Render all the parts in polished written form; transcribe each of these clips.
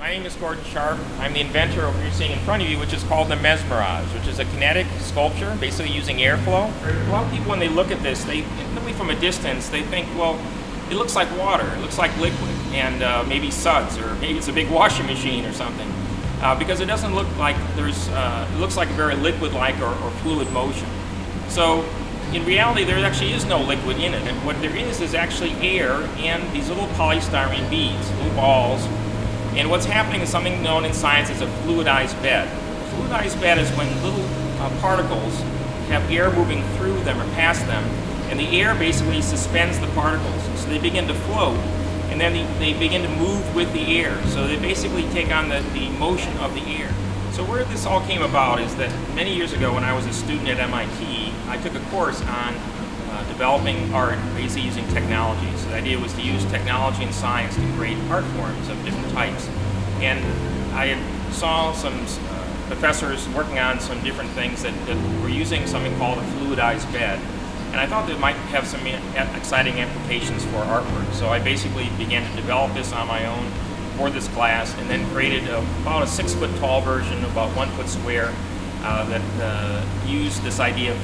My name is Gordon Sharp. I'm the inventor of what you're seeing in front of you, which is called the Mesmerage, which is a kinetic sculpture, basically using airflow. A lot of people, when they look at this, literally from a distance, they think, well, it looks like water, it looks like liquid, and maybe suds, or maybe it's a big washing machine or something, because it doesn't look like it looks like a very liquid-like or fluid motion. So in reality, there actually is no liquid in it, and what there is actually air and these little polystyrene beads, little balls. And what's happening is something known in science as a fluidized bed. A fluidized bed is when little particles have air moving through them or past them, and the air basically suspends the particles. So they begin to float, and then they begin to move with the air. So they basically take on the motion of the air. So where this all came about is that many years ago when I was a student at MIT, I took a course on developing art, basically using technology. So the idea was to use technology and science to create art forms of different types. And I saw some professors working on some different things that were using something called a fluidized bed. And I thought that it might have some exciting applications for artwork. So I basically began to develop this on my own for this class, and then created about a 6 foot tall version, about 1 foot square, that used this idea of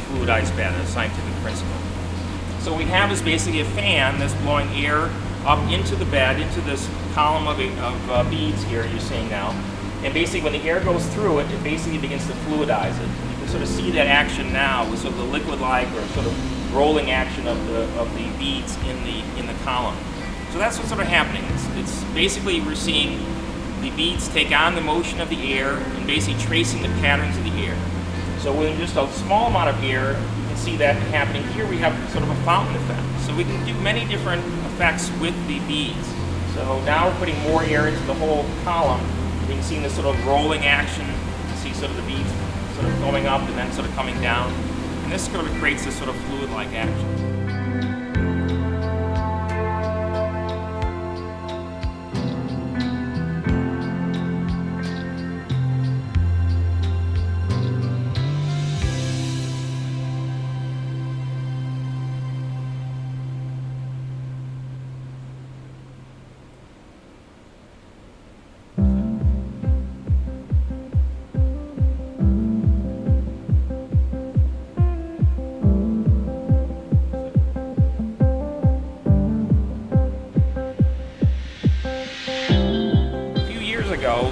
fluidized bed, a scientific principle. So what we have is basically a fan that's blowing air up into the bed, into this column of beads here you're seeing now. And basically when the air goes through it, it basically begins to fluidize it. You can sort of see that action now with sort of the liquid-like or sort of rolling action of the beads in the column. So that's what's sort of happening. It's basically we're seeing the beads take on the motion of the air and basically tracing the patterns of the air. So with just a small amount of air, you can see that happening. Here we have sort of a fountain effect. So we can do many different effects with the beads. So now we're putting more air into the whole column. You can see this sort of rolling action. You can see sort of the beads sort of going up and then sort of coming down. And this sort of creates this sort of fluid-like action.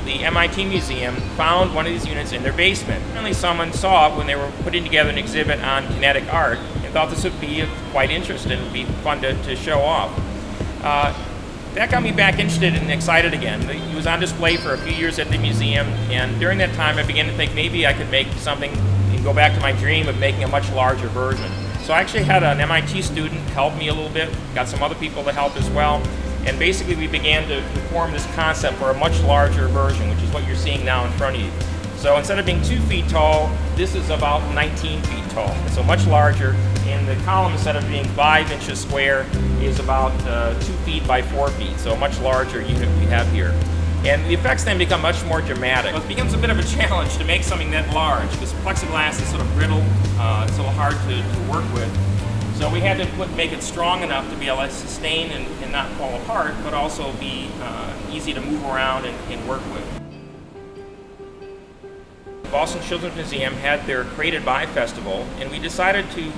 The MIT Museum found one of these units in their basement. Apparently someone saw it when they were putting together an exhibit on kinetic art and thought this would be of quite interest and would be fun to show off. That got me back interested and excited again. It was on display for a few years at the museum, and during that time I began to think maybe I could make something and go back to my dream of making a much larger version. So I actually had an MIT student help me a little bit, got some other people to help as well. And basically we began to form this concept for a much larger version, which is what you're seeing now in front of you. So instead of being 2 feet tall, this is about 19 feet tall, so much larger. And the column, instead of being 5 inches square, is about 2 feet by 4 feet, so a much larger unit we have here. And the effects then become much more dramatic. It becomes a bit of a challenge to make something that large, because plexiglass is sort of brittle, it's a little hard to work with. So we had to make it strong enough to be able to sustain and not fall apart, but also be easy to move around and work with. Boston Children's Museum had their Created By Festival, and we decided to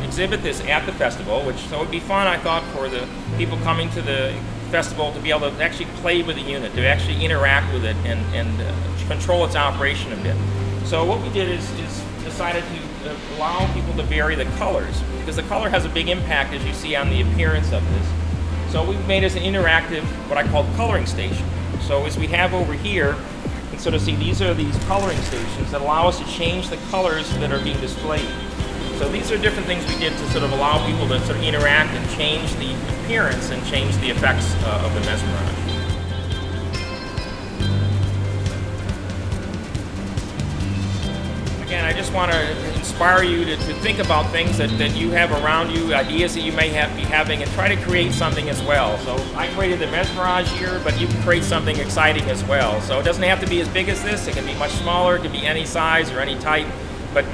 exhibit this at the festival, so it would be fun, I thought, for the people coming to the festival to be able to actually play with the unit, to actually interact with it and control its operation a bit. So what we did is decided to allow people to vary the colors, because the color has a big impact, as you see, on the appearance of this. So we've made it an interactive, what I call coloring station. So as we have over here, you can sort of see these are these coloring stations that allow us to change the colors that are being displayed. So these are different things we did to sort of allow people to sort of interact and change the appearance and change the effects of the Mesmerage. Again, I just want to inspire you to think about things that you have around you, ideas that you may be having, and try to create something as well. So I created the Mesmerage here, but you can create something exciting as well. So it doesn't have to be as big as this, it can be much smaller, it can be any size or any type, but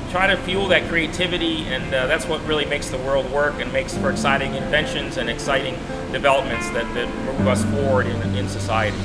try to fuel that creativity, and that's what really makes the world work and makes for exciting inventions and exciting developments that move us forward in society.